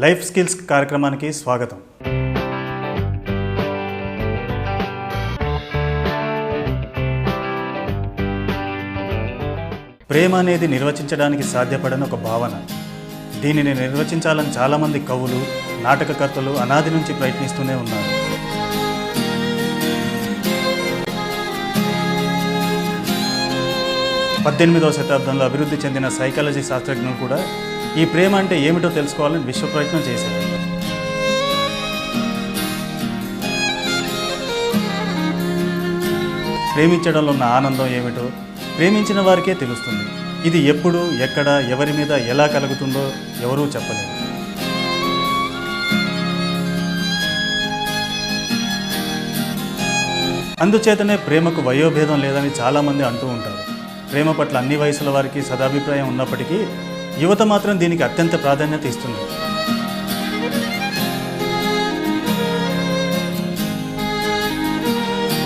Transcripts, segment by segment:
Life skills కార్యక్రమానికి స్వాగతం. ప్రేమ అనేది నిర్వచించడానికి సాధ్యపడని ఒక భావన. దీనిని నిర్వచించాలని చాలామంది కవులు, నాటకకర్తలు అనాది నుంచి ప్రయత్నిస్తూనే ఉన్నారు. పద్దెనిమిదవ శతాబ్దంలో అభివృద్ధి చెందిన సైకాలజీ శాస్త్రజ్ఞులు కూడా ఈ ప్రేమ అంటే ఏమిటో తెలుసుకోవాలని విశ్వ ప్రయత్నం చేశారు. ప్రేమించడంలో ఉన్న ఆనందం ఏమిటో ప్రేమించిన వారికే తెలుస్తుంది. ఇది ఎప్పుడు, ఎక్కడ, ఎవరి మీద ఎలా కలుగుతుందో ఎవరూ చెప్పలేరు. అందుచేతనే ప్రేమకు వయోభేదం లేదని చాలామంది అంటూ ఉంటారు. ప్రేమ పట్ల అన్ని వయసుల వారికి సదాభిప్రాయం ఉన్నప్పటికీ యువత మాత్రం దీనికి అత్యంత ప్రాధాన్యత ఇస్తుంది.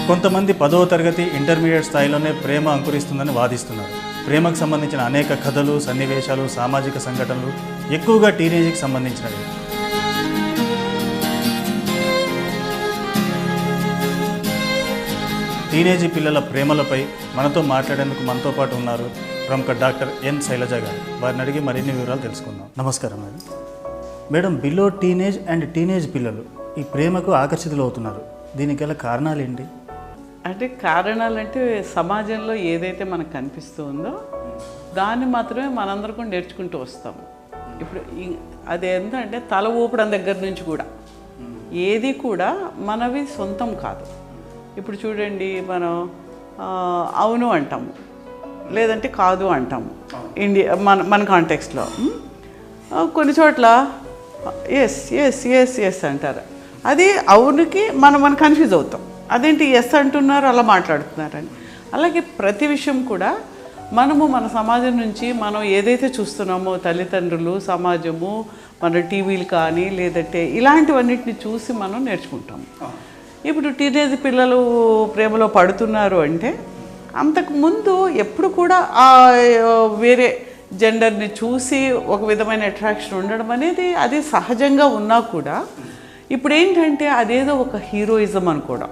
కొంతమంది 10వ తరగతి, ఇంటర్మీడియట్ స్థాయిలోనే ప్రేమ అంకురిస్తుందని వాదిస్తున్నారు. ప్రేమకు సంబంధించిన అనేక కథలు, సన్నివేశాలు, సామాజిక సంఘటనలు ఎక్కువగా టీనేజ్కి సంబంధించినవి. టీనేజీ పిల్లల ప్రేమలపై మనతో మాట్లాడేందుకు మనతో పాటు ఉన్నారు ప్రముఖ డాక్టర్ ఎన్ శైలజ గారు. వారిని అడిగి మరిన్ని వివరాలు తెలుసుకుందాం. నమస్కారం madam. Madam, below teenage and teenage పిల్లలు ఈ ప్రేమకు ఆకర్షితులు అవుతున్నారు. దీనికి గల కారణాలు ఏంటి? అంటే కారణాలంటే సమాజంలో ఏదైతే మనకు కనిపిస్తుందో దాన్ని మాత్రమే మనందరం నేర్చుకుంటూ వస్తాము. ఇప్పుడు అది ఏంటంటే తల ఊపడం దగ్గర నుంచి కూడా ఏది కూడా మనవి సొంతం కాదు. ఇప్పుడు చూడండి, మనం అవును అంటాము, లేదంటే కాదు అంటాము. మన కాంటెక్స్ట్లో కొన్ని చోట్ల ఎస్ ఎస్ ఎస్ ఎస్ అంటారు. అది అవునుకి మనం కన్ఫ్యూజ్ అవుతాం. అదేంటి ఎస్ అంటున్నారు, అలా మాట్లాడుతున్నారని. అలాగే ప్రతి విషయం కూడా మనము మన సమాజం నుంచి మనం ఏదైతే చూస్తున్నామో, తల్లిదండ్రులు, సమాజము, మన టీవీలు కానీ లేదంటే ఇలాంటివన్నిటిని చూసి మనం నేర్చుకుంటాము. ఇప్పుడు టీనేజ్ పిల్లలు ప్రేమలో పడుతున్నారు అంటే అంతకుముందు ఎప్పుడు కూడా వేరే జెండర్ని చూసి ఒక విధమైన అట్రాక్షన్ ఉండడం అనేది అది సహజంగా ఉన్నా కూడా ఇప్పుడు ఏంటంటే అదేదో ఒక హీరోయిజం అనుకోవడం,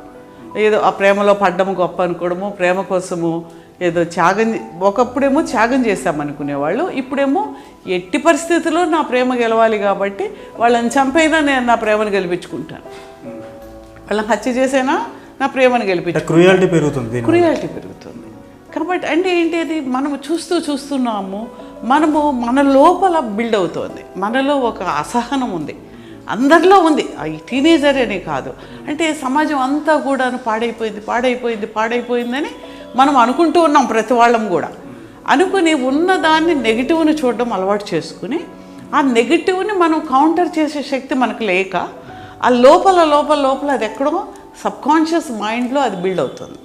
ఏదో ఆ ప్రేమలో పడ్డము గొప్ప అనుకోవడము, ప్రేమ కోసము ఏదో ఒకప్పుడేమో త్యాగం చేస్తామనుకునేవాళ్ళు, ఇప్పుడేమో ఎట్టి పరిస్థితుల్లో నా ప్రేమ గెలవాలి కాబట్టి వాళ్ళని చంపైనా నేను నా ప్రేమను గెలిపించుకుంటాను, వాళ్ళని హత్య చేసేనా నా ప్రేమను గెలిపించు. క్రూయాలిటీ పెరుగుతుంది. కాబట్టి అంటే ఏంటి, అది మనము చూస్తున్నాము. మన లోపల బిల్డ్ అవుతుంది. మనలో ఒక అసహనం ఉంది, అందరిలో ఉంది. ఈ టీనేజర్ అనే కాదు, అంటే సమాజం అంతా కూడా పాడైపోయిందని మనం అనుకుంటూ ఉన్నాం. ప్రతి వాళ్ళం కూడా అనుకుని ఉన్నదాన్ని నెగిటివ్ని చూడడం అలవాటు చేసుకుని ఆ నెగిటివ్ని మనం కౌంటర్ చేసే శక్తి మనకు లేక ఆ లోపల అది ఎక్కడో సబ్కాన్షియస్ మైండ్లో అది బిల్డ్ అవుతుంది.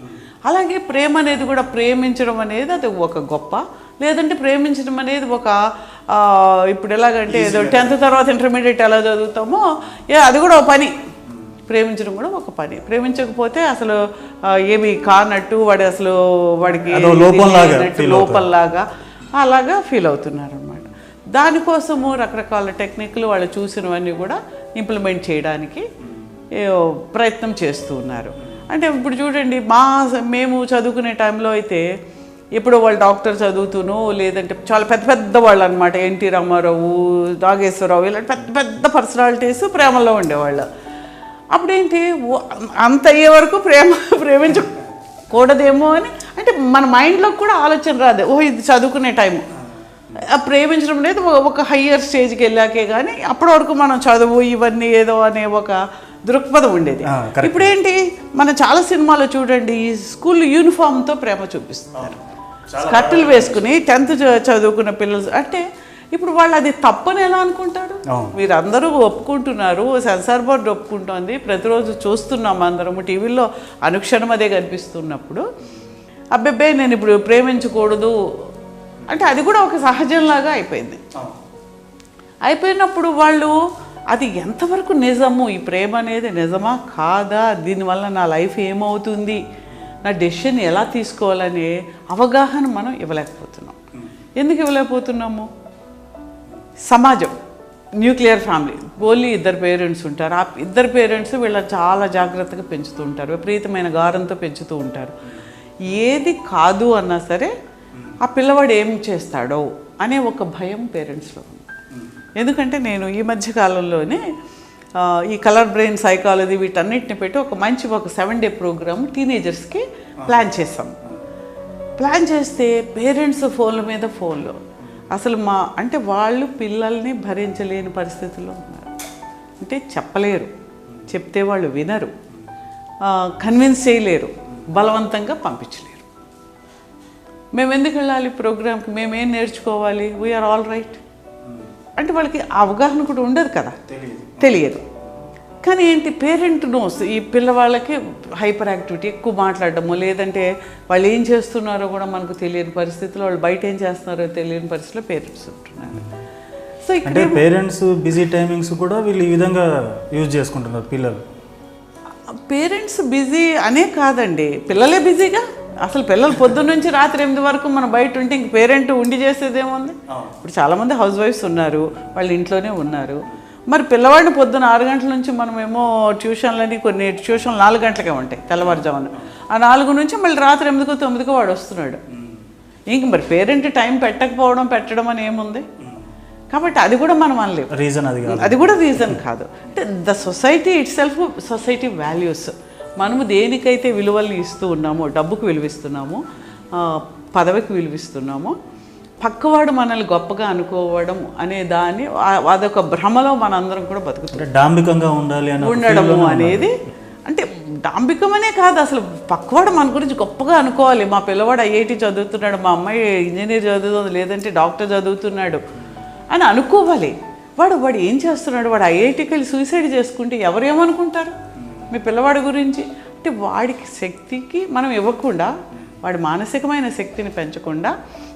అలాగే ప్రేమ అనేది కూడా, ప్రేమించడం అనేది అది ఒక గొప్ప, లేదంటే ప్రేమించడం అనేది ఒక ఇప్పుడు ఎలాగంటే ఏదో 10th తర్వాత ఇంటర్మీడియట్ ఎలా చదువుతామో అది కూడా ఒక పని. ప్రేమించడం కూడా ఒక పని. ప్రేమించకపోతే అసలు ఏమి కానట్టు, వాడికి లోపంలాగా అలాగా ఫీల్ అవుతున్నారు అన్నమాట. దానికోసము రకరకాల టెక్నిక్లు వాళ్ళు చూసినవన్నీ కూడా ఇంప్లిమెంట్ చేయడానికి ప్రయత్నం చేస్తూ ఉన్నారు. అంటే ఇప్పుడు చూడండి, మేము చదువుకునే టైంలో అయితే ఇప్పుడు వాళ్ళు డాక్టర్ చదువుతూనో లేదంటే చాలా పెద్ద వాళ్ళు అనమాట, ఎన్టీ రామారావు, నాగేశ్వరరావు, ఇలాంటి పెద్ద పర్సనాలిటీస్ ప్రేమలో ఉండేవాళ్ళు. అప్పుడేంటి అంత అయ్యే వరకు ప్రేమించకూడదేమో అని, అంటే మన మైండ్లో కూడా ఆలోచన రాదు. ఇది చదువుకునే టైము. ప్రేమించడం అనేది ఒక హయ్యర్ స్టేజ్కి వెళ్ళాకే కానీ అప్పటి వరకు మనం చదువు ఇవన్నీ ఏదో అనే ఒక దృక్పథం ఉండేది. ఇప్పుడేంటి, మన చాలా సినిమాలో చూడండి, ఈ స్కూల్ యూనిఫామ్తో ప్రేమ చూపిస్తున్నారు. స్కర్టులు వేసుకుని 10th చదువుకున్న పిల్లలు. అంటే ఇప్పుడు వాళ్ళు అది తప్పని ఎలా అనుకుంటారు? మీరు అందరూ ఒప్పుకుంటున్నారు, సెన్సార్ బోర్డు ఒప్పుకుంటోంది, ప్రతిరోజు చూస్తున్నాము అందరము, టీవీలో అనుక్షణం అదే కనిపిస్తున్నప్పుడు అబ్బెబ్బే నేను ఇప్పుడు ప్రేమించకూడదు అంటే అది కూడా ఒక సహజంలాగా అయిపోయినప్పుడు వాళ్ళు అది ఎంతవరకు నిజము, ఈ ప్రేమ అనేది నిజమా కాదా, దీనివల్ల నా లైఫ్ ఏమవుతుంది, నా డెసిషన్ ఎలా తీసుకోవాలనే అవగాహన మనం ఇవ్వలేకపోతున్నాం. ఎందుకు ఇవ్వలేకపోతున్నాము? సమాజం న్యూక్లియర్ ఫ్యామిలీ, ఓన్లీ ఇద్దరు పేరెంట్స్ ఉంటారు. ఆ ఇద్దరు పేరెంట్స్ వీళ్ళని చాలా జాగ్రత్తగా పెంచుతూ ఉంటారు, విపరీతమైన గారంతో పెంచుతూ ఉంటారు. ఏది కాదు అన్నా సరే ఆ పిల్లవాడు ఏం చేస్తాడో అనే ఒక భయం పేరెంట్స్లో ఉంది. ఎందుకంటే నేను ఈ మధ్య కాలంలోనే ఈ కలర్ బ్రెయిన్ సైకాలజీ వీటన్నిటిని పెట్టి ఒక 7 డే ప్రోగ్రామ్ టీనేజర్స్కి ప్లాన్ చేసాం. ప్లాన్ చేస్తే పేరెంట్స్ ఫోన్ల మీద ఫోన్లు, అసలు అంటే వాళ్ళు పిల్లల్ని భరించలేని పరిస్థితుల్లో ఉన్నారు. అంటే చెప్పలేరు, చెప్తే వాళ్ళు వినరు, కన్విన్స్ చేయలేరు, బలవంతంగా పంపించలేరు. మేము ఎందుకు వెళ్ళాలి ప్రోగ్రామ్కి, మేమేం నేర్చుకోవాలి, వీఆర్ ఆల్ రైట్ అంటే వాళ్ళకి అవగాహన కూడా ఉండదు కదా, తెలియదు. కానీ ఏంటి, పేరెంట్ నోస్ ఈ పిల్లవాళ్ళకి హైపర్ యాక్టివిటీ, ఎక్కువ మాట్లాడడము, లేదంటే వాళ్ళు ఏం చేస్తున్నారో కూడా మనకు తెలియని పరిస్థితుల్లో, వాళ్ళు బయట ఏం చేస్తున్నారో తెలియని పరిస్థితిలో పేరెంట్స్ ఉంటున్నారు. సో అంటే పేరెంట్స్ బిజీ టైమింగ్స్ కూడా వీళ్ళు ఈ విధంగా యూజ్ చేసుకుంటున్నారు పిల్లలు. పేరెంట్స్ బిజీ అనే కాదండి, పిల్లలే బిజీగా. అసలు పిల్లలు పొద్దున్న నుంచి రాత్రి 8 వరకు మనం బయట ఉంటే ఇంక పేరెంట్ ఉండి చేసేది ఏముంది. ఇప్పుడు చాలామంది హౌస్ వైఫ్స్ ఉన్నారు, వాళ్ళు ఇంట్లోనే ఉన్నారు. మరి పిల్లవాడిని పొద్దున్న 6 గంటల నుంచి మనమేమో ట్యూషన్లని, కొన్ని ట్యూషన్లు 4 గంటలకే ఉంటాయి తెల్లవారుజామున. ఆ 4 నుంచి మళ్ళీ రాత్రి 8కో 9కో వాడు వస్తున్నాడు. ఇంక మరి పేరెంట్ టైం పెట్టడం అని ఏముంది. కాబట్టి అది కూడా మనం అనలేము, రీజన్ అది కూడా రీజన్ కాదు. అంటే the society it self, society values, మనము దేనికైతే విలువల్ని ఇస్తూ ఉన్నామో, డబ్బుకు విలువిస్తున్నామో, పదవికి విలువిస్తున్నామో, పక్కవాడు మనల్ని గొప్పగా అనుకోవడం అనే దాన్ని, అదొక భ్రమలో మనందరం కూడా బతుకుతాం. డాంబికంగా ఉండడము అనేది, అంటే డాంబికమనే కాదు, అసలు పక్కవాడు మన గురించి గొప్పగా అనుకోవాలి. మా పిల్లవాడు IIT చదువుతున్నాడు, మా అమ్మాయి ఇంజనీర్ చదువుతుంది, లేదంటే డాక్టర్ చదువుతున్నాడు అని అనుకోవాలి. వాడు ఏం చేస్తున్నాడు, వాడు IITకి వెళ్ళి సూసైడ్ చేసుకుంటే ఎవరేమనుకుంటారు మీ పిల్లవాడి గురించి. అంటే వాడికి శక్తికి మనం ఇవ్వకుండా, వాడి మానసికమైన శక్తిని పెంచకుండా,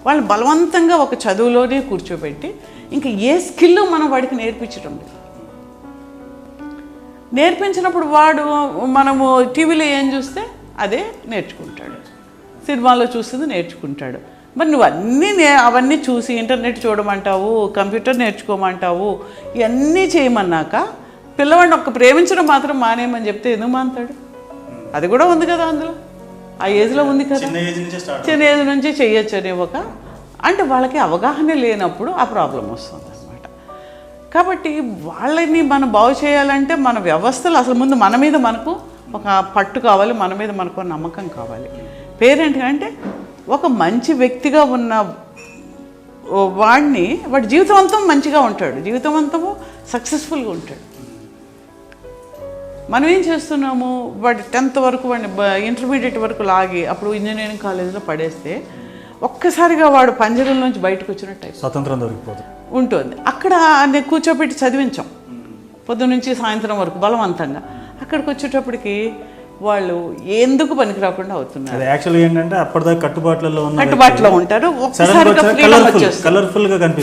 వాళ్ళని బలవంతంగా ఒక చదువులోనే కూర్చోబెట్టి ఇంకా ఏ స్కిల్ మనం వాడికి నేర్పించడం లేదు. నేర్పించినప్పుడు వాడు, మనము టీవీలో ఏం చూస్తే అదే నేర్చుకుంటాడు, సినిమాలో చూస్తుంది నేర్చుకుంటాడు. మరి నువ్వు అవన్నీ చూసి ఇంటర్నెట్ చూడమంటావు, కంప్యూటర్ నేర్చుకోమంటావు, ఇవన్నీ చేయమన్నాక పిల్లవాడిని ప్రేమించడం మాత్రం మానేయమని చెప్తే ఎందుకు మానుతాడు? అది కూడా ఉంది కదా అందులో, ఆ ఏజ్లో ఉంది కదా, చిన్న ఏజ్ నుంచి చేయొచ్చు అనే అంటే వాళ్ళకి అవగాహన లేనప్పుడు ఆ ప్రాబ్లం వస్తుంది అన్నమాట. కాబట్టి వాళ్ళని మనం బాగు చేయాలంటే మన వ్యవస్థలు అసలు ముందు మన మీద మనకు ఒక పట్టు కావాలి, మన మీద మనకు నమ్మకం కావాలి. పేరెంట్ అంటే ఒక మంచి వ్యక్తిగా ఉన్న వాడి జీవితవంతం మంచిగా ఉంటాడు, జీవితవంతము సక్సెస్ఫుల్గా ఉంటాడు. మనం ఏం చేస్తున్నాము, వాడి 10th వరకు, వాడిని ఇంటర్మీడియట్ వరకు లాగి అప్పుడు ఇంజనీరింగ్ కాలేజీలో పడేస్తే ఒక్కసారిగా వాడు పంజరం నుంచి బయటకు వచ్చినట్టు స్వతంత్రం దొరికిపోతుంది ఉంటుంది. అక్కడ కూర్చోబెట్టి చదివించాం పొద్దున్న నుంచి సాయంత్రం వరకు బలవంతంగా. అక్కడికి వచ్చేటప్పటికి వాళ్ళు ఎందుకు పనికి రాకుండా అవుతున్నారు. యాక్చువల్గా ఏంటంటే అప్పటిదాకా కట్టుబాటులో ఉంటారు, ఒక్కసారిగా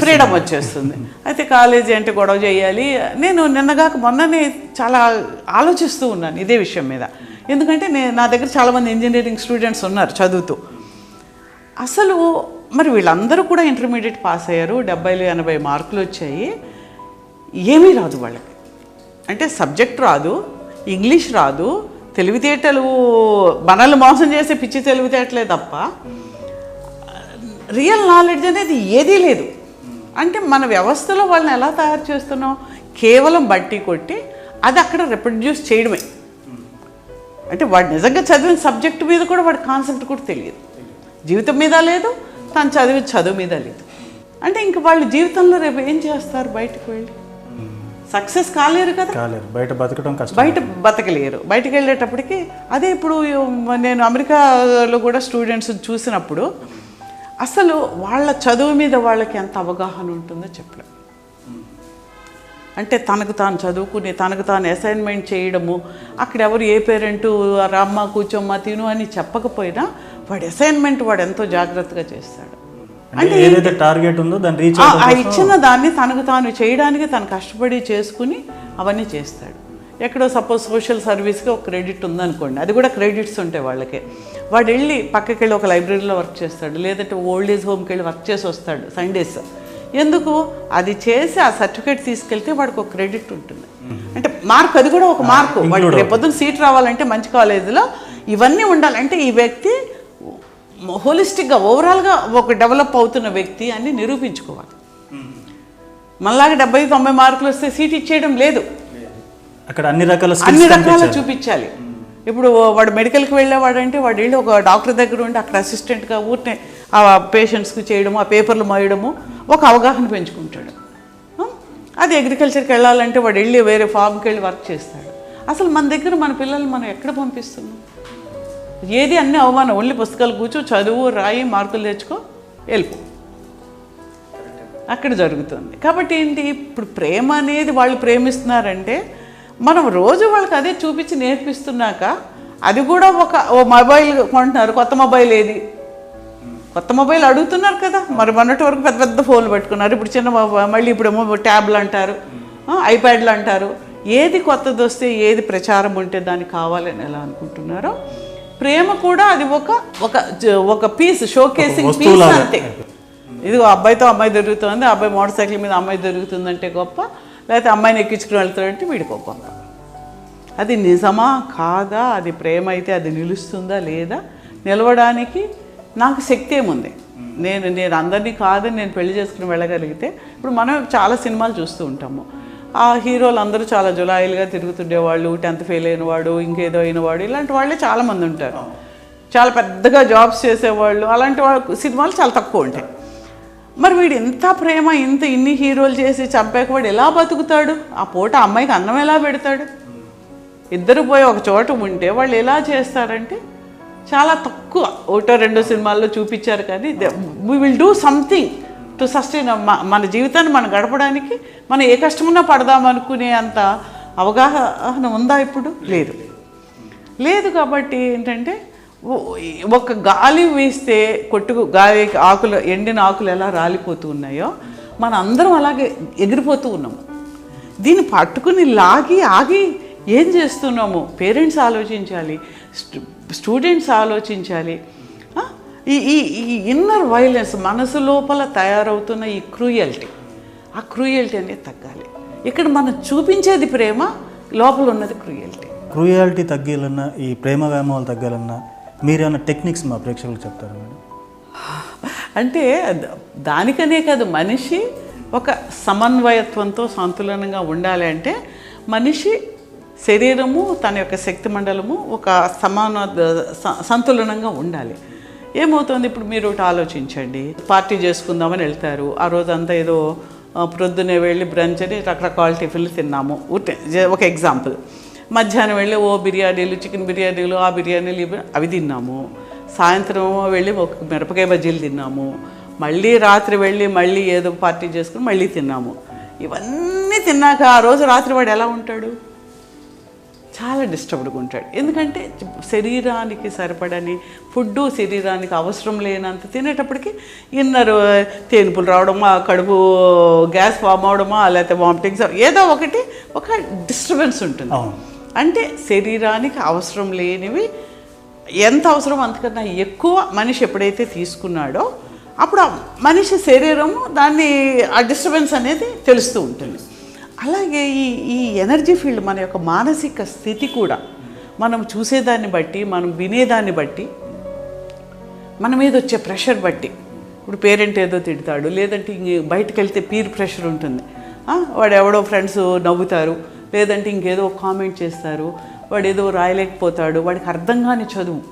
ఫ్రీడమ్ వచ్చేస్తుంది. అయితే కాలేజీ అంటే గొడవ చేయాలి. నేను నిన్నగాక మొన్ననే చాలా ఆలోచిస్తూ ఉన్నాను ఇదే విషయం మీద. ఎందుకంటే నా దగ్గర చాలామంది ఇంజనీరింగ్ స్టూడెంట్స్ ఉన్నారు చదువుతూ. అసలు మరి వీళ్ళందరూ కూడా ఇంటర్మీడియట్ పాస్ అయ్యారు, 70-80 మార్కులు వచ్చాయి. ఏమీ రాదు వాళ్ళకి, అంటే సబ్జెక్ట్ రాదు, ఇంగ్లీష్ రాదు, తెలివితేటలు మనల్ని మోసం చేసే పిచ్చి తెలివితేటలే తప్ప రియల్ నాలెడ్జ్ అనేది ఏదీ లేదు. అంటే మన వ్యవస్థలో వాళ్ళని ఎలా తయారు చేస్తున్నాం, కేవలం బట్టి కొట్టి అది అక్కడ రిప్రొడ్యూస్ చేయడమే. అంటే వాడు నిజంగా చదివిన సబ్జెక్టు మీద కూడా వాడి కాన్సెప్ట్ కూడా తెలియదు, జీవితం మీద లేదు, తను చదువు మీద లేదు. అంటే ఇంక వాళ్ళు జీవితంలో రేపు ఏం చేస్తారు, బయటకు వెళ్ళి సక్సెస్ కాలేరు కదా, బయట బతకడం కష్టం, బయట బతకలేరు. బయటకు వెళ్ళేటప్పటికి అదే ఇప్పుడు నేను అమెరికాలో కూడా స్టూడెంట్స్ చూసినప్పుడు అసలు వాళ్ళ చదువు మీద వాళ్ళకి ఎంత అవగాహన ఉంటుందో చెప్పలేం. అంటే తనకు తాను చదువుకుని తనకు తాను అసైన్మెంట్ చేయడము, అక్కడ ఎవరు ఏ పేరెంటు రామ్మ కూర్చోమ్మ తిను అని చెప్పకపోయినా వాడి అసైన్మెంట్ వాడు ఎంతో జాగ్రత్తగా చేస్తాడు. అంటే ఏదైతే టార్గెట్ ఉందో దాన్ని రీచ్ ఇచ్చిన దాన్ని తనకు తాను చేయడానికి తను కష్టపడి చేసుకుని అవన్నీ చేస్తాడు. ఎక్కడో సపోజ్ సోషల్ సర్వీస్కి ఒక క్రెడిట్ ఉందనుకోండి, అది కూడా క్రెడిట్స్ ఉంటాయి వాళ్ళకి. వాడు వెళ్ళి పక్కకి వెళ్ళి ఒక లైబ్రరీలో వర్క్ చేస్తాడు, లేదంటే ఓల్డ్ ఏజ్ హోమ్కి వెళ్ళి వర్క్ చేసి వస్తాడు సండేస్. ఎందుకు అది చేసి ఆ సర్టిఫికేట్ తీసుకెళ్తే వాడికి ఒక క్రెడిట్ ఉంటుంది. అంటే మార్క్, అది కూడా ఒక మార్కు. వాడికి రేపొద్దున సీట్ రావాలంటే మంచి కాలేజీలో ఇవన్నీ ఉండాలంటే ఈ వ్యక్తి హోలిస్టిక్గా ఓవరాల్గా ఒక డెవలప్ అవుతున్న వ్యక్తి అని నిరూపించుకోవాలి. మళ్ళాగా 70-90 మార్కులు వస్తే సీట్ ఇచ్చేయడం లేదు, అక్కడ అన్ని రకాల చూపించాలి. ఇప్పుడు వాడు మెడికల్కి వెళ్ళేవాడంటే వాడు వెళ్ళి ఒక డాక్టర్ దగ్గర ఉండి అక్కడ అసిస్టెంట్గా ఊరినే ఆ పేషెంట్స్కి చేయడము, ఆ పేపర్లు మోయడము, ఒక అవగాహన పెంచుకుంటాడు. అది అగ్రికల్చర్కి వెళ్ళాలంటే వాడు వెళ్ళి వేరే ఫామ్కి వెళ్ళి వర్క్ చేస్తాడు. అసలు మన దగ్గర మన పిల్లల్ని మనం ఎక్కడ పంపిస్తున్నాం? ఏది అన్నీ అవమానం, ఓన్లీ పుస్తకాలు కూర్చో, చదువు, రాయి, మార్కులు తెచ్చుకో, వెళ్ళిపో, అక్కడ జరుగుతుంది. కాబట్టి ఏంటి, ఇప్పుడు ప్రేమ అనేది వాళ్ళు ప్రేమిస్తున్నారంటే మనం రోజు వాళ్ళకి అదే చూపించి నేర్పిస్తున్నాక, అది కూడా ఓ మొబైల్ కొంటున్నారు, కొత్త మొబైల్ ఏది, కొత్త మొబైల్ అడుగుతున్నారు కదా. మరి మొన్నటి వరకు పెద్ద పెద్ద ఫోన్లు పెట్టుకున్నారు, ఇప్పుడు చిన్న మళ్ళీ ఇప్పుడేమో ట్యాబ్లు అంటారు, ఐప్యాడ్లు అంటారు. ఏది కొత్తది వస్తే, ఏది ప్రచారం ఉంటే దానికి కావాలని ఎలా అనుకుంటున్నారో, ప్రేమ కూడా అది ఒక పీస్, షోకేసింగ్ పీస్ అంతే. ఇది అబ్బాయితో అమ్మాయి దొరుకుతుంది, అబ్బాయి మోటార్ సైకిల్ మీద అమ్మాయి దొరుకుతుందంటే గొప్ప, లేకపోతే అమ్మాయిని ఎక్కించుకుని వెళ్తాడంటే వీడికి ఒక గొప్ప. అది నిజమా కాదా, అది ప్రేమ అయితే అది నిలుస్తుందా లేదా, నిలవడానికి నాకు శక్తి ఏముంది? నేను అందరినీ కాదని నేను పెళ్లి చేసుకుని వెళ్ళగలిగితే, ఇప్పుడు మనం చాలా సినిమాలు చూస్తూ ఉంటాము, ఆ హీరోలు అందరూ చాలా జులాయిలుగా తిరుగుతుండేవాళ్ళు, 10th ఫెయిల్ అయినవాడు, ఇంకేదో అయినవాడు, ఇలాంటి వాళ్ళే చాలామంది ఉంటారు. చాలా పెద్దగా జాబ్స్ చేసేవాళ్ళు, అలాంటి వాళ్ళ సినిమాలు చాలా తక్కువ ఉంటాయి. మరి వీడు ఇంత ప్రేమ, ఇన్ని హీరోలు చేసి చంపాక వాడు ఎలా బతుకుతాడు? ఆ పూట అమ్మాయికి అన్నం ఎలా పెడతాడు? ఇద్దరు పోయి ఒక చోట ఉంటే వాళ్ళు ఎలా చేస్తారంటే చాలా తక్కువ, 1-2 సినిమాల్లో చూపించారు. కానీ we will do something to sustain. మన జీవితాన్ని మనం గడపడానికి మనం ఏ కష్టమున్నా పడదామనుకునే అంత అవగాహన ఉందా ఇప్పుడు? లేదు. కాబట్టి ఏంటంటే ఒక గాలి వీస్తే గాలి ఆకులు, ఎండిన ఆకులు ఎలా రాలిపోతూ ఉన్నాయో మన అందరం అలాగే ఎగిరిపోతూ ఉన్నాము. దీన్ని పట్టుకుని ఆగి ఏం చేస్తున్నాము? పేరెంట్స్ ఆలోచించాలి, స్టూడెంట్స్ ఆలోచించాలి. ఈ ఇన్నర్ వైలెన్స్, మనసు లోపల తయారవుతున్న ఈ క్రూయల్టీ, ఆ క్రూయల్టీ అనేది తగ్గాలి. ఇక్కడ మనం చూపించేది ప్రేమ, లోపల ఉన్నది క్రూయాలిటీ తగ్గాలన్నా, ఈ ప్రేమ వ్యామోహాలు తగ్గాలన్నా మీరేమన్నా టెక్నిక్స్ మా ప్రేక్షకులకు చెప్తారా మేడం? అంటే దానికనే కాదు, మనిషి ఒక సమన్వయత్వంతో సంతులనంగా ఉండాలి. అంటే మనిషి శరీరము, తన యొక్క శక్తి మండలము ఒక సంతులనంగా ఉండాలి. ఏమవుతుంది, ఇప్పుడు మీరు ఒకటి ఆలోచించండి, పార్టీ చేసుకుందామని వెళ్తారు, ఆ రోజంతా ఏదో ప్రొద్దునే వెళ్ళి బ్రంచ్ అని రకరకాల టిఫిన్లు తిన్నాము, ఒక ఎగ్జాంపుల్. మధ్యాహ్నం వెళ్ళి బిర్యానీలు, చికెన్ బిర్యానీలు, ఆ బిర్యానీలు అవి తిన్నాము. సాయంత్రం వెళ్ళి ఒక మిరపకాయ బజ్జీలు తిన్నాము. మళ్ళీ రాత్రి వెళ్ళి మళ్ళీ ఏదో పార్టీ చేసుకుని మళ్ళీ తిన్నాము. ఇవన్నీ తిన్నాక ఆ రోజు రాత్రి వాడు ఎలా ఉంటాడు? చాలా డిస్టర్బ్డ్గా ఉంటాడు. ఎందుకంటే శరీరానికి సరిపడని ఫుడ్డు, శరీరానికి అవసరం లేనంత తినేటప్పటికి ఇన్నర్ తేనుపులు రావడమా, కడుపు గ్యాస్ ఫామ్ అవడమా, లేకపోతే వామిటింగ్స్, ఏదో ఒక డిస్టర్బెన్స్ ఉంటుంది. అంటే శరీరానికి అవసరం లేనివి ఎంత అవసరం అంతకన్నా ఎక్కువ మనిషి ఎప్పుడైతే తీసుకున్నాడో అప్పుడు ఆ మనిషి శరీరము దాన్ని ఆ డిస్టర్బెన్స్ అనేది తెలుస్తూ ఉంటుంది. అలాగే ఈ ఎనర్జీ ఫీల్డ్, మన యొక్క మానసిక స్థితి కూడా మనం చూసేదాన్ని బట్టి, మనం వినేదాన్ని బట్టి, మన మీద వచ్చే ప్రెషర్ బట్టి, ఇప్పుడు పేరెంట్ ఏదో తిడతాడు, లేదంటే బయటకు వెళ్తే పీర్ ప్రెషర్ ఉంటుంది, వాడు ఎవడో ఫ్రెండ్స్ నవ్వుతారు, లేదంటే ఇంకేదో కామెంట్ చేస్తారు, వాడు ఏదో రాయలేకపోతాడు, వాడికి అర్థం కాని చదువు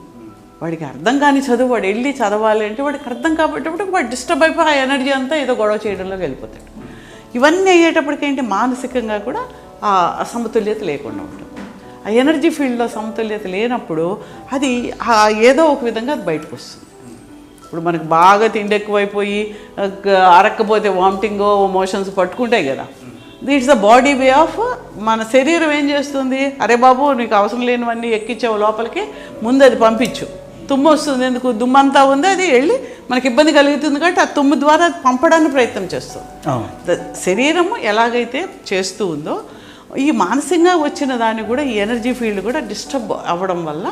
వాడు వెళ్ళి చదవాలి అంటే వాడికి అర్థం కాబట్టి వాడు డిస్టర్బ్ అయిపోయి ఆ ఎనర్జీ అంతా ఏదో గొడవ చేయడంలోకి వెళ్ళిపోతాడు. ఇవన్నీ అయ్యేటప్పటికేంటి, మానసికంగా కూడా ఆ సమతుల్యత లేకుండా ఉంటుంది. ఆ ఎనర్జీ ఫీల్డ్లో సమతుల్యత లేనప్పుడు అది ఏదో ఒక విధంగా అది బయటకు వస్తుంది. ఇప్పుడు మనకు బాగా తిండి ఎక్కువైపోయి అరక్కపోతే వామిటింగో మోషన్స్ పట్టుకుంటాయి కదా, it's the body way of, మన శరీరం ఏం చేస్తుంది, అరే బాబు నీకు అవసరం లేనివన్నీ ఎక్కించావు లోపలికి, ముందు అది పంపించు. తుమ్ము వస్తుంది, ఎందుకు, దుమ్మంతా ఉంది, అది వెళ్ళి మనకి ఇబ్బంది కలుగుతుంది కాబట్టి ఆ తుమ్ము ద్వారా అది పంపడానికి ప్రయత్నం చేస్తుంది. శరీరము ఎలాగైతే చేస్తూ ఉందో ఈ మానసికంగా వచ్చిన దాన్ని కూడా ఈ ఎనర్జీ ఫీల్డ్ కూడా డిస్టర్బ్ అవ్వడం వల్ల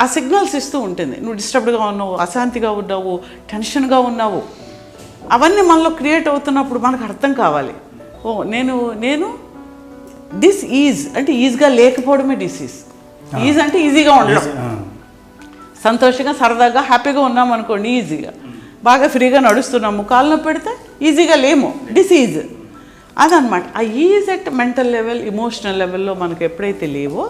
ఆ సిగ్నల్స్ ఇస్తూ ఉంటుంది. నువ్వు డిస్టర్బ్డ్గా ఉన్నావు, అశాంతిగా ఉన్నావు, టెన్షన్గా ఉన్నావు, అవన్నీ మనలో క్రియేట్ అవుతున్నప్పుడు మనకు అర్థం కావాలి, ఓ నేను దిస్ ఈజ్ అంటే ఈజీగా లేకపోవడమే డిసీజ్. ఈజ్ అంటే ఈజీగా ఉండడం, సంతోషంగా సరదాగా హ్యాపీగా ఉన్నాం అనుకోండి, ఈజీగా బాగా ఫ్రీగా నడుస్తున్నాము, కాళ్ళు నొప్పి పెడితే ఈజీగా లేము, డిసీజ్. అదనమాట. ఆ is at mental level, emotional లెవెల్లో మనకు ఎప్పుడైతే లేవో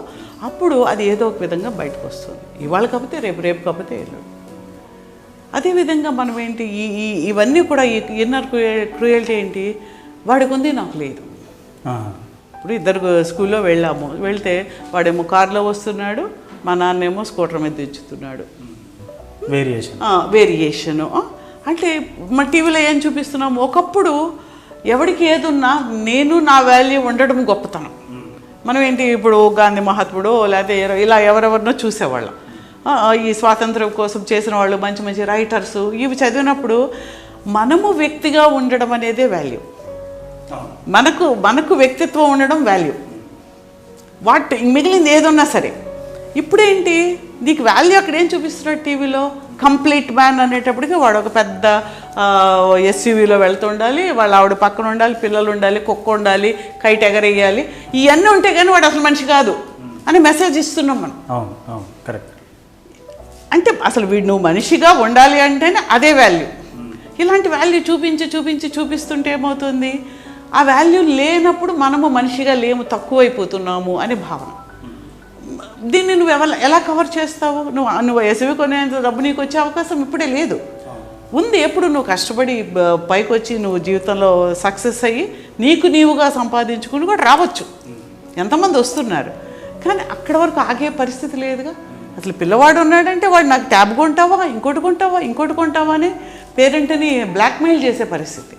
అప్పుడు అది ఏదో ఒక విధంగా బయటకు వస్తుంది. ఇవాళ కాకపోతే రేపు కాకపోతే ఎల్లుండి. అదేవిధంగా మనం ఏంటి ఇవన్నీ కూడా ఈ ఇన్నర్ క్రూయల్టీ ఏంటి, వాడికి ఉంది నాకు లేదు. ఇప్పుడు ఇద్దరు స్కూల్లో వెళ్తే వాడేమో కారులో వస్తున్నాడు, మా నాన్నేమో స్కూటర్ మీద తెచ్చుతున్నాడు. వేరియేషను అంటే మన టీవీలో ఏం చూపిస్తున్నాము, ఒకప్పుడు ఎవరికి ఏదున్నా నేను నా వాల్యూ ఉండడం గొప్పతనం. మనం ఏంటి ఇప్పుడు గాంధీ మహాత్ముడు లేకపోతే ఇలా ఎవరెవరినో చూసేవాళ్ళం. ఈ స్వాతంత్రం కోసం చేసిన వాళ్ళు మంచి మంచి రైటర్స్ ఇవి చదివినప్పుడు మనము వ్యక్తిగా ఉండడం అనేదే వాల్యూ, మనకు వ్యక్తిత్వం ఉండడం వాల్యూ. మిగిలింది ఏదున్నా సరే. ఇప్పుడేంటి నీకు వాల్యూ అక్కడ ఏం చూపిస్తున్నాడు టీవీలో, కంప్లీట్ మ్యాన్ అనేటప్పటికి వాడు ఒక పెద్ద ఎస్యూవీలో వెళ్తూ ఉండాలి, వాళ్ళ ఆవిడ పక్కన ఉండాలి, పిల్లలు ఉండాలి, కుక్క ఉండాలి, కైట్ ఎగరేయాలి, ఇవన్నీ ఉంటే కానీ వాడు అసలు మనిషి కాదు అని మెసేజ్ ఇస్తున్నాం మనం. కరెక్ట్. అంటే అసలు వీడు నువ్వు మనిషిగా ఉండాలి అంటేనే అదే వాల్యూ. ఇలాంటి వాల్యూ చూపిస్తుంటే ఏమవుతుంది, ఆ వాల్యూ లేనప్పుడు మనము మనిషిగా లేము, తక్కువైపోతున్నాము అనే భావన. దీన్ని నువ్వు ఎలా కవర్ చేస్తావు? నువ్వు ఎసవి కొనేంత డబ్బు నీకు వచ్చే అవకాశం ఇప్పుడే లేదు, ఉంది. ఎప్పుడు నువ్వు కష్టపడి పైకి వచ్చి నువ్వు జీవితంలో సక్సెస్ అయ్యి నీవుగా సంపాదించుకుని కూడా రావచ్చు. ఎంతమంది వస్తున్నారు, కానీ అక్కడ వరకు ఆగే పరిస్థితి లేదుగా. అసలు పిల్లవాడు ఉన్నాడంటే వాడు నాకు ట్యాబ్ కొంటావా, ఇంకోటి కొంటావా అని పేరెంట్ని బ్లాక్మెయిల్ చేసే పరిస్థితి.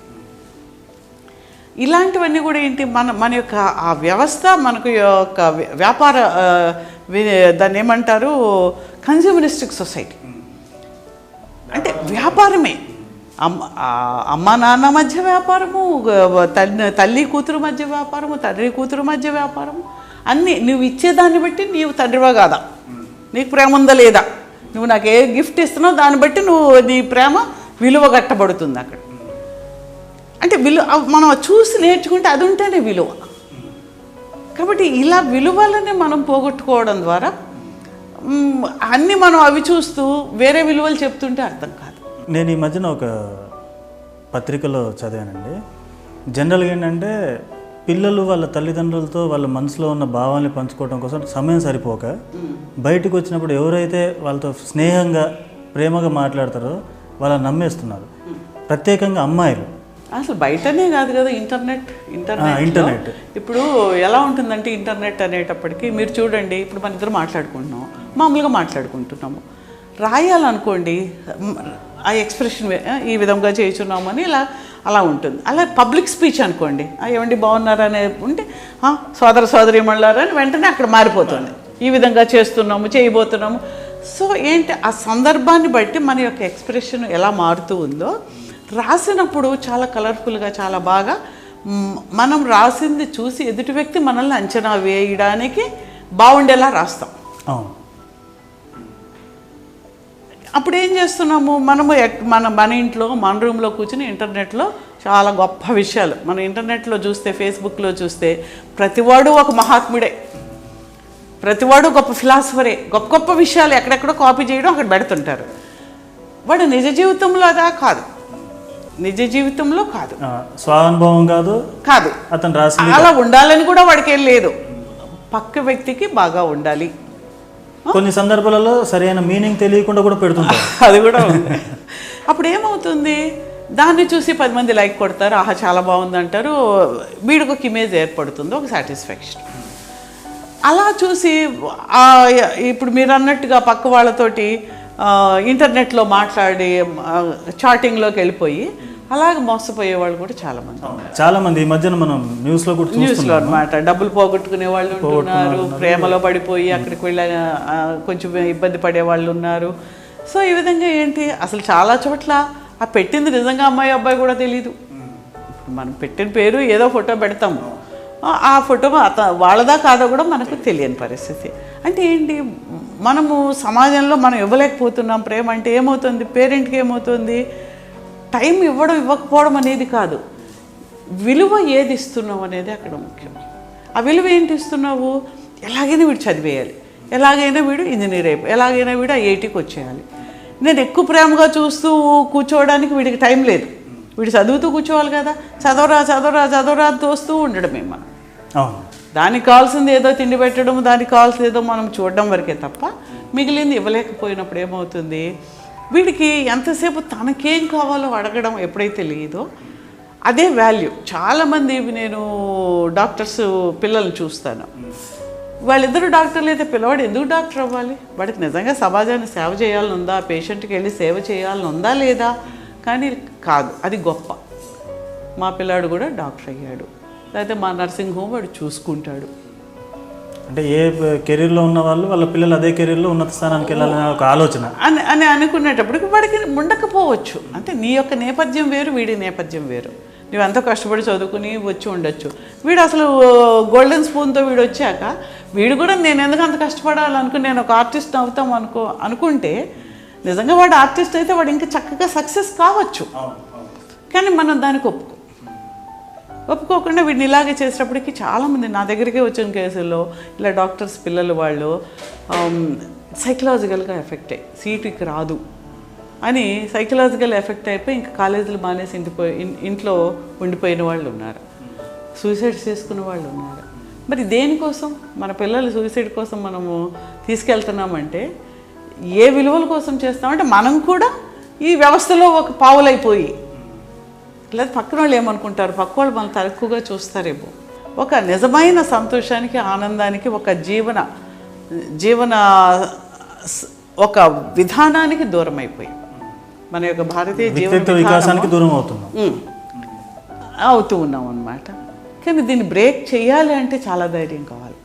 ఇలాంటివన్నీ కూడా ఏంటి, మన యొక్క ఆ వ్యవస్థ మనకు యొక్క వ్యాపార దాన్ని ఏమంటారు, కన్జ్యూమరిస్టిక్ సొసైటీ. అంటే వ్యాపారమే, అమ్మ నాన్న మధ్య వ్యాపారము, తల్లి కూతురు మధ్య వ్యాపారము, తండ్రి కూతురు మధ్య వ్యాపారము. అన్నీ నువ్వు ఇచ్చేదాన్ని బట్టి నీవు తండ్రివా కాదా, నీకు ప్రేమ ఉందా లేదా, నువ్వు నాకు ఏ గిఫ్ట్ ఇస్తున్నావు దాన్ని బట్టి నీ ప్రేమ విలువ కట్టబడుతుంది అక్కడ. అంటే మనం చూసి నేర్చుకుంటే అది ఉంటేనే విలువ. కాబట్టి ఇలా విలువలని మనం పోగొట్టుకోవడం ద్వారా అన్నీ మనం అవి చూస్తూ వేరే విలువలు చెప్తుంటే అర్థం కాదు. నేను ఈ మధ్యన ఒక పత్రికలో చదివానండి. జనరల్గా ఏంటంటే పిల్లలు వాళ్ళ తల్లిదండ్రులతో వాళ్ళ మనసులో ఉన్న భావాన్ని పంచుకోవడం కోసం సమయం సరిపోక బయటకు వచ్చినప్పుడు ఎవరైతే వాళ్ళతో స్నేహంగా ప్రేమగా మాట్లాడతారో వాళ్ళని నమ్మేస్తున్నారు. ప్రత్యేకంగా అమ్మాయిలు. అసలు బయటనే కాదు కదా, ఇంటర్నెట్ ఇప్పుడు ఎలా ఉంటుందంటే, ఇంటర్నెట్ అనేటప్పటికీ మీరు చూడండి, ఇప్పుడు మన ఇద్దరు మాట్లాడుకుంటున్నాం, మామూలుగా మాట్లాడుకుంటున్నాము, రాయాలనుకోండి ఆ ఎక్స్ప్రెషన్ ఈ విధంగా చేయించున్నామని అలా ఉంటుంది. అలా పబ్లిక్ స్పీచ్ అనుకోండి, ఏమండి బాగున్నారా అనే ఉంటే సోదరీమణులారా అని వెంటనే అక్కడ మారిపోతుంది, ఈ విధంగా చేయబోతున్నాము. సో ఏంటి, ఆ సందర్భాన్ని బట్టి మన యొక్క ఎక్స్ప్రెషన్ ఎలా మారుతూ ఉందో రాసినప్పుడు చాలా కలర్ఫుల్గా, చాలా బాగా మనం రాసింది చూసి ఎదుటి వ్యక్తి మనల్ని అంచనా వేయడానికి బాగుండేలా రాస్తాం. అప్పుడు ఏం చేస్తున్నాము, మన ఇంట్లో మన రూమ్లో కూర్చుని ఇంటర్నెట్లో చాలా గొప్ప విషయాలు మనం ఇంటర్నెట్లో చూస్తే, ఫేస్బుక్లో చూస్తే ప్రతివాడు ఒక మహాత్ముడే, ప్రతివాడు గొప్ప ఫిలాసఫరే, గొప్ప విషయాలు ఎక్కడెక్కడో కాపీ చేయడం అక్కడ పెడుతుంటారు. వాడు నిజ జీవితంలో కాదు, నిజ జీవితంలో కాదు, స్వానుభవం కాదు, అతను రాసి అలా ఉండాలని కూడా వాడికి ఏం లేదు, పక్క వ్యక్తికి బాగా ఉండాలి. కొన్ని సందర్భాలలో సరైన మీనింగ్ తెలియకుండా కూడా పెడుతుంటారు, అది కూడా ఉంది. అప్పుడు ఏమవుతుంది, దాన్ని చూసి 10 మంది లైక్ కొడతారు, ఆహా చాలా బాగుంది అంటారు, వీడికి ఒక ఇమేజ్ ఏర్పడుతుంది, ఒక సాటిస్ఫాక్షన్. అలా చూసి ఇప్పుడు మీరు అన్నట్టుగా పక్క వాళ్ళతోటి ఇంటర్నెట్లో మాట్లాడి చాటింగ్లోకి వెళ్ళిపోయి అలాగే మోసపోయే వాళ్ళు కూడా చాలా మంది ఈ మధ్యన మనం న్యూస్లో అనమాట. డబ్బులు పోగొట్టుకునే వాళ్ళు ఉంటున్నారు, ప్రేమలో పడిపోయి అక్కడికి వెళ్ళి కొంచెం ఇబ్బంది పడే వాళ్ళు ఉన్నారు. సో ఈ విధంగా ఏంటి, అసలు చాలా చోట్ల ఆ పెట్టింది నిజంగా అమ్మాయి అబ్బాయి కూడా తెలీదు. మనం పెట్టిన పేరు ఏదో ఫోటో పెడతాము, ఆ ఫోటో వాళ్ళదా కాదో కూడా మనకు తెలియని పరిస్థితి. అంటే ఏంటి, మనము సమాజంలో మనం ఇవ్వలేకపోతున్నాం ప్రేమ. అంటే ఏమవుతుంది, పేరెంట్కి ఏమవుతుంది, టైం ఇవ్వకపోవడం అనేది కాదు, విలువ ఏది ఇస్తున్నావు అనేది అక్కడ ముఖ్యం. ఆ విలువ ఏంటి ఇస్తున్నావు? ఎలాగైనా వీడు చదివేయాలి, ఎలాగైనా వీడు ఇంజనీర్ అయిపోయి, ఎలాగైనా వీడు ఐఐటీకి వచ్చేయాలి. నేను ఎక్కువ ప్రేమగా చూస్తూ కూర్చోవడానికి వీడికి టైం లేదు. వీడు చదువుతూ కూర్చోవాలి కదా, చదవరా చదవరా చదవరా తోస్తూ ఉండడమే మనం. దానికి కావాల్సింది ఏదో తిండి పెట్టడం, దానికి కావాల్సింది ఏదో మనం చూడడం వరకే తప్ప మిగిలింది ఇవ్వలేకపోయినప్పుడు ఏమవుతుంది, వీడికి ఎంతసేపు తనకేం కావాలో అడగడం ఎప్పుడైతే లేదో అదే వాల్యూ. చాలామంది నేను డాక్టర్స్ పిల్లల్ని చూస్తాను, వాళ్ళిద్దరు డాక్టర్లు అయితే పిల్లవాడు ఎందుకు డాక్టర్ అవ్వాలి? వాడికి నిజంగా సమాజాన్ని సేవ చేయాలని ఉందా, పేషెంట్కి వెళ్ళి సేవ చేయాలని ఉందా లేదా? కానీ కాదు, అది గొప్ప. మా పిల్లాడు కూడా డాక్టర్ అయ్యాడు, లేకపోతే మా నర్సింగ్ హోమ్ వాడు చూసుకుంటాడు. అంటే ఏ కెరీర్లో ఉన్న వాళ్ళు వాళ్ళ పిల్లలు అదే కెరీర్లో ఉన్నత స్థానానికి వెళ్ళాలనే ఒక ఆలోచన అని అనుకునేటప్పటికి వాడికి ఉండకపోవచ్చు. అంటే నీ యొక్క నేపథ్యం వేరు, వీడి నేపథ్యం వేరు. నువ్వు ఎంతో కష్టపడి చదువుకుని వచ్చి ఉండొచ్చు, వీడు అసలు గోల్డెన్ స్పూన్తో వీడు వచ్చాక వీడు కూడా నేను ఎందుకు అంత కష్టపడాలనుకుని నేను ఒక ఆర్టిస్ట్ అవుతాం అనుకుంటే నిజంగా వాడు ఆర్టిస్ట్ అయితే వాడు ఇంకా చక్కగా సక్సెస్ కావచ్చు. కానీ మనం దానికి ఒప్పుకోకుండా వీడిని ఇలాగే చేసేటప్పటికి చాలామంది నా దగ్గరికే వచ్చిన కేసుల్లో ఇలా డాక్టర్స్ పిల్లలు వాళ్ళు సైకలాజికల్గా ఎఫెక్ట్ అయ్యి సీటుకి రాదు అని సైకలాజికల్ ఎఫెక్ట్ అయిపోయి ఇంకా కాలేజీలు మానేసి ఇంట్లో ఉండిపోయిన వాళ్ళు ఉన్నారు, సూసైడ్స్ చేసుకున్న వాళ్ళు ఉన్నారు. మరి దేనికోసం మన పిల్లలు సూసైడ్ కోసం మనము తీసుకెళ్తున్నామంటే ఏ విలువల కోసం చేస్తామంటే మనం కూడా ఈ వ్యవస్థలో ఒక పావులైపోయి, లేదా పక్కన వాళ్ళు ఏమనుకుంటారు, పక్క వాళ్ళు మనం తక్కువగా చూస్తారేమో. ఒక నిజమైన సంతోషానికి ఆనందానికి ఒక జీవన ఒక విధానానికి దూరం అయిపోయి మన యొక్క భారతీయ జీవన వికాసానికి దూరం అవుతూ ఉన్నాం అన్నమాట. కానీ దీన్ని బ్రేక్ చేయాలి అంటే చాలా ధైర్యం కావాలి.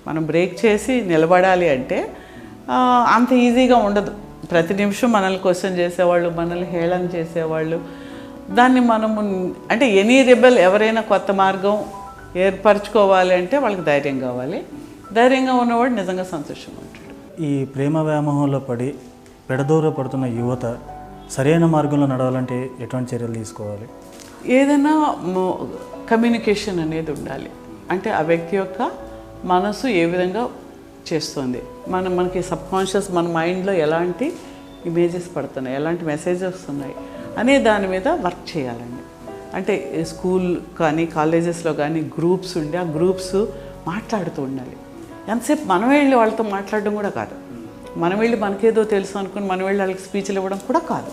మనం బ్రేక్ చేసి నిలబడాలి అంటే అంత ఈజీగా ఉండదు. ప్రతి నిమిషం మనల్ని క్వశ్చన్ చేసేవాళ్ళు, మనల్ని హేళన చేసేవాళ్ళు, దాన్ని మనము అంటే ఎనీ రెబెల్ ఎవరైనా కొత్త మార్గం ఏర్పరచుకోవాలి అంటే వాళ్ళకి ధైర్యం కావాలి. ధైర్యంగా ఉన్నవాడు నిజంగా సంతోషంగా ఉంటాడు. ఈ ప్రేమ వ్యామోహంలో పడి పెడదూర పడుతున్న యువత సరైన మార్గంలో నడవాలంటే ఎటువంటి చర్యలు తీసుకోవాలి? ఏదైనా కమ్యూనికేషన్ అనేది ఉండాలి. అంటే ఆ వ్యక్తి యొక్క మనసు ఏ విధంగా చేస్తుంది, మనకి సబ్కాన్షియస్ మన మైండ్లో ఎలాంటి ఇమేజెస్ పడుతున్నాయి, ఎలాంటి మెసేజెస్ ఉన్నాయి అనే దాని మీద వర్క్ చేయాలండి. అంటే స్కూల్ కానీ కాలేజెస్లో కానీ గ్రూప్స్ ఉండి ఆ గ్రూప్స్ మాట్లాడుతూ ఉండాలి. ఎంతసేపు మనం వెళ్ళి వాళ్ళతో మాట్లాడడం కూడా కాదు, మనం వెళ్ళి మనకేదో తెలుసు అనుకుని మనం వెళ్ళి వాళ్ళకి స్పీచ్లు ఇవ్వడం కూడా కాదు.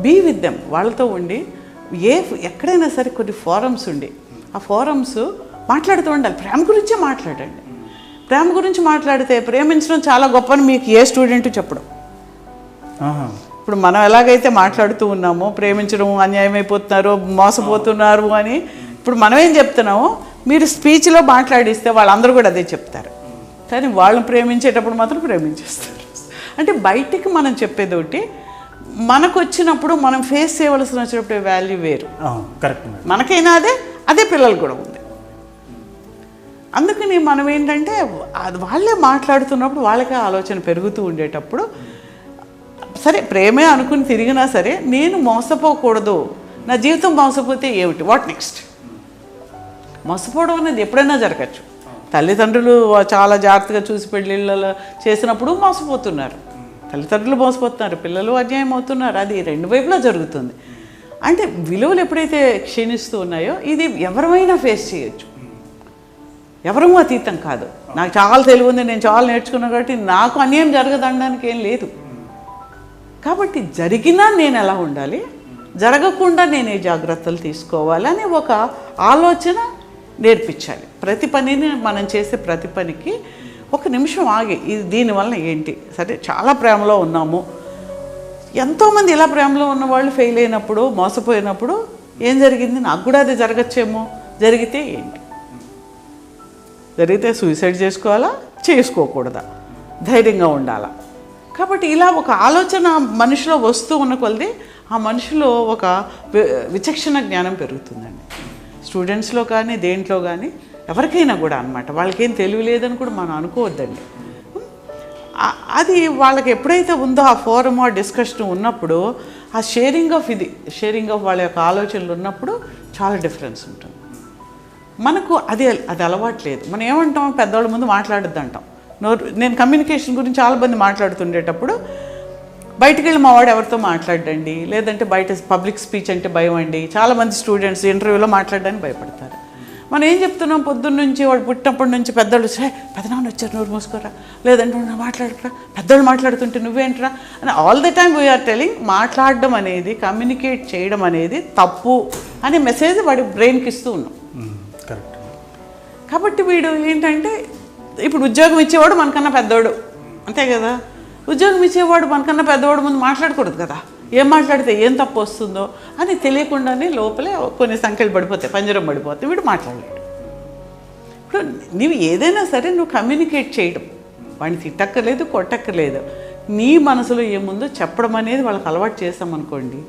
బీ విత్ దెమ్, వాళ్ళతో ఉండి ఎక్కడైనా సరే కొన్ని ఫోరమ్స్ ఉండి ఆ ఫోరమ్స్ మాట్లాడుతూ ఉండాలి. ప్రేమ గురించే మాట్లాడండి. ప్రేమ గురించి మాట్లాడితే ప్రేమించడం చాలా గొప్పని మీకు ఏ స్టూడెంట్ చెప్పడం. ఇప్పుడు మనం ఎలాగైతే మాట్లాడుతూ ఉన్నామో ప్రేమించడం అన్యాయం అయిపోతున్నారు, మోసపోతున్నారు అని ఇప్పుడు మనం ఏం చెప్తున్నామో మీరు స్పీచ్లో మాట్లాడిస్తే వాళ్ళందరూ కూడా అదే చెప్తారు. కానీ వాళ్ళని ప్రేమించేటప్పుడు మాత్రం ప్రేమించేస్తారు. అంటే బయటికి మనం చెప్పేది ఒకటి, మనకు వచ్చినప్పుడు మనం ఫేస్ చేయవలసిన వచ్చినప్పుడు వాల్యూ వేరు. కరెక్ట్. మనకైనా అదే పిల్లలు కూడా ఉంది. అందుకని మనం ఏంటంటే వాళ్ళే మాట్లాడుతున్నప్పుడు వాళ్ళకే ఆలోచన పెరుగుతూ ఉండేటప్పుడు సరే ప్రేమే అనుకుని తిరిగినా సరే నేను మోసపోకూడదు, నా జీవితం మోసపోతే ఏమిటి, వాట్ నెక్స్ట్? మోసపోవడం అనేది ఎప్పుడైనా జరగచ్చు. తల్లిదండ్రులు చాలా జాగ్రత్తగా చూసి పెళ్ళిళ్ళలో చేసినప్పుడు మోసపోతున్నారు, తల్లిదండ్రులు మోసపోతున్నారు, పిల్లలు అన్యాయం అవుతున్నారు. అది రెండు వైపులా జరుగుతుంది. అంటే విలువలు ఎప్పుడైతే క్షీణిస్తూ ఉన్నాయో ఇది ఎవరైనా ఫేస్ చేయొచ్చు, ఎవరూ అతీతం కాదు. నాకు చాలా తెలివి ఉంది, నేను చాలా నేర్చుకున్నాను కాబట్టి నాకు అన్యాయం జరగదనడానికి ఏం లేదు. కాబట్టి జరిగినా నేను ఎలా ఉండాలి, జరగకుండా నేను ఏ జాగ్రత్తలు తీసుకోవాలని ఒక ఆలోచన నేర్పించాలి. ప్రతి పనిని మనం చేసే ప్రతి పనికి ఒక నిమిషం ఆగి ఇది దీనివల్ల ఏంటి, సరే చాలా ప్రేమలో ఉన్నాము, ఎంతోమంది ఇలా ప్రేమలో ఉన్న వాళ్ళు ఫెయిల్ అయినప్పుడు మోసపోయినప్పుడు ఏం జరిగింది, నాకు కూడా అది జరగచ్చేమో, జరిగితే ఏంటి, జరిగితే సూసైడ్ చేసుకోవాలా చేసుకోకూడదా, ధైర్యంగా ఉండాలా. కాబట్టి ఇలా ఒక ఆలోచన మనిషిలో వస్తూ ఉన్న కొలది ఆ మనిషిలో ఒక విచక్షణ జ్ఞానం పెరుగుతుందండి. స్టూడెంట్స్లో కానీ దేంట్లో కానీ ఎవరికైనా కూడా అన్నమాట. వాళ్ళకేం తెలివి లేదని కూడా మనం అనుకోవద్దండి. అది వాళ్ళకి ఎప్పుడైతే ఉందో ఆ ఫోరం ఆ డిస్కషన్ ఉన్నప్పుడు ఆ షేరింగ్ ఆఫ్ వాళ్ళ యొక్క ఆలోచనలు ఉన్నప్పుడు చాలా డిఫరెన్స్ ఉంటుంది. మనకు అది అలవాట్లేదు. మనం ఏమంటాం, పెద్దవాళ్ళ ముందు మాట్లాడొద్దు అంటాం. నేను కమ్యూనికేషన్ గురించి చాలా మంది మాట్లాడుతుండేటప్పుడు బయటికి వెళ్ళి మా వాడు ఎవరితో మాట్లాడండి, లేదంటే బయట పబ్లిక్ స్పీచ్ అంటే భయం అండి. చాలామంది స్టూడెంట్స్ ఇంటర్వ్యూలో మాట్లాడడానికి భయపడతారు. మనం ఏం చెప్తున్నాం, పొద్దున్న నుంచి వాడు పుట్టినప్పటి నుంచి పెద్దవాళ్ళు సరే పెద్దనాన్న వచ్చారు నోరు మూసుకోరా, లేదంటే నువ్వు మాట్లాడకరా, పెద్దవాళ్ళు మాట్లాడుతుంటే నువ్వేంట్రా అని all the time we are telling. మాట్లాడడం అనేది, కమ్యూనికేట్ చేయడం అనేది తప్పు అనే మెసేజ్ వాడి బ్రెయిన్కి ఇస్తూ ఉన్నాం. కరెక్ట్. కాబట్టి వీడు ఏంటంటే ఇప్పుడు ఉద్యోగం ఇచ్చేవాడు మనకన్నా పెద్దవాడు, అంతే కదా. ఉద్యోగం ఇచ్చేవాడు మనకన్నా పెద్దవాడు ముందు మాట్లాడకూడదు కదా. ఏం మాట్లాడితే ఏం తప్పు వస్తుందో అని తెలియకుండానే లోపలే కొన్ని సంఖ్యలు పడిపోతాయి, పంజరం పడిపోతాయి, వీడు మాట్లాడలేడు. ఇప్పుడు నువ్వు ఏదైనా సరే నువ్వు కమ్యూనికేట్ చేయడం, వాడిని తిట్టక్కర్లేదు, కొట్టక్కర్లేదు, నీ మనసులో ఏముందో చెప్పడం అనేది వాళ్ళకి అలవాటు చేస్తామనుకోండి,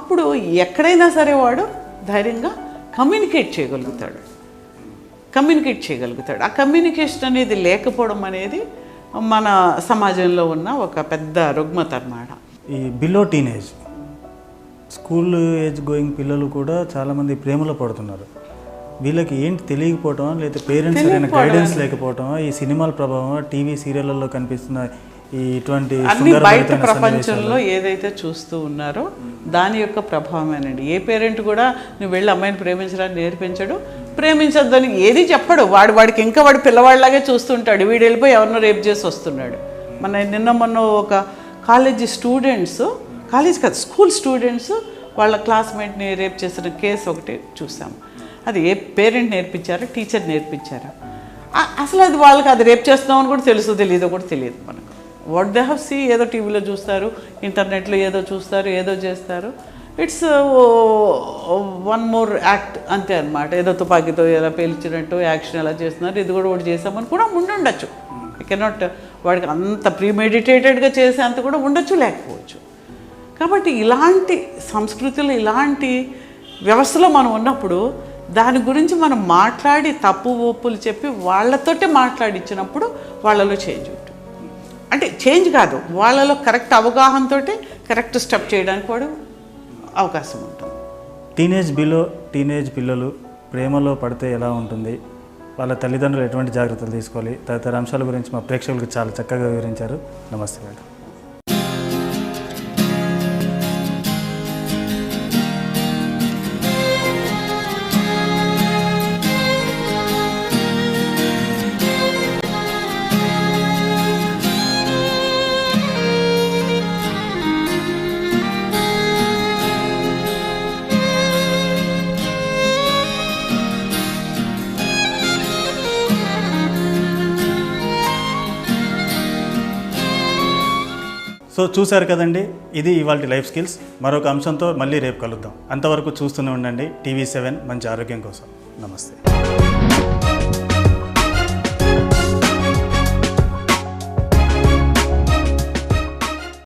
అప్పుడు ఎక్కడైనా సరే వాడు ధైర్యంగా కమ్యూనికేట్ చేయగలుగుతాడు. ఆ కమ్యూనికేషన్ అనేది లేకపోవడం అనేది మన సమాజంలో ఉన్న ఒక పెద్ద రుగ్మత అన్నమాట. ఈ below teenage school age going పిల్లలు కూడా చాలామంది ప్రేమలో పడుతున్నారు. వీళ్ళకి ఏంటి తెలియకపోవటం, లేదా పేరెంట్స్ సరైన గైడెన్స్ లేకపోవటం, ఈ సినిమాల ప్రభావం, టీవీ సీరియళ్ళలో కనిపిస్తున్న ఈ ఇటువంటి అన్ని బయట ప్రపంచంలో ఏదైతే చూస్తూ ఉన్నారో దాని యొక్క ప్రభావమేనండి. ఏ పేరెంట్ కూడా నువ్వు వెళ్ళి అమ్మాయిని ప్రేమించడానికి నేర్పించడు, ప్రేమించొద్దని ఏది చెప్పడు. వాడికి ఇంకా వాడు పిల్లవాడిలాగే చూస్తుంటాడు. వీడు వెళ్ళిపోయి ఎవరినో రేప్ చేసి వస్తున్నాడు. మొన్న ఒక కాలేజ్ కాదు స్కూల్ స్టూడెంట్స్ వాళ్ళ క్లాస్మేట్ని రేప్ చేసిన కేసు ఒకటి చూసాము. అది ఏ పేరెంట్ నేర్పించారా, టీచర్ నేర్పించారా, అసలు అది వాళ్ళకి అది రేప్ చేస్తున్నామని కూడా తెలియదో కూడా తెలియదు మనకు. వాట్ దే హ్యావ్ సీ, ఏదో టీవీలో చూస్తారు, ఇంటర్నెట్లో ఏదో చూస్తారు, ఏదో చేస్తారు. ఇట్స్ వన్ మోర్ యాక్ట్ అంతే అనమాట. ఏదో తుపాకీతో ఎలా పేల్చినట్టు యాక్షన్ ఎలా చేస్తున్నారు, ఇది కూడా ఒకటి చేసామని కూడా ఉండొచ్చు. ఐ కెనాట్ వాడికి అంత ప్రీమెడిటేటెడ్గా చేసేంత కూడా ఉండొచ్చు, లేకపోవచ్చు. కాబట్టి ఇలాంటి సంస్కృతిలో, ఇలాంటి వ్యవస్థలో మనం ఉన్నప్పుడు దాని గురించి మనం మాట్లాడి తప్పు ఒప్పులు చెప్పి వాళ్ళతోటే మాట్లాడించినప్పుడు వాళ్ళలో చేంజ్ ఉంటుంది. అంటే చేంజ్ కాదు, వాళ్ళలో కరెక్ట్ అవగాహనతో కరెక్ట్ స్టెప్ చేయడానికి వాడు అవకాశం ఉంటుంది. టీనేజ్ పిల్లలు ప్రేమలో పడితే ఎలా ఉంటుంది, వాళ్ళ తల్లిదండ్రులు ఎటువంటి జాగ్రత్తలు తీసుకోవాలి, తదితర అంశాల గురించి మా ప్రేక్షకులకు చాలా చక్కగా వివరించారు. నమస్తే మేడం. సో చూశారు కదండి, ఇది ఇవాళ లైఫ్ స్కిల్స్. మరొక అంశంతో మళ్ళీ రేపు కలుద్దాం. అంతవరకు చూస్తూనే ఉండండి TV7 మంచి ఆరోగ్యం కోసం. నమస్తే.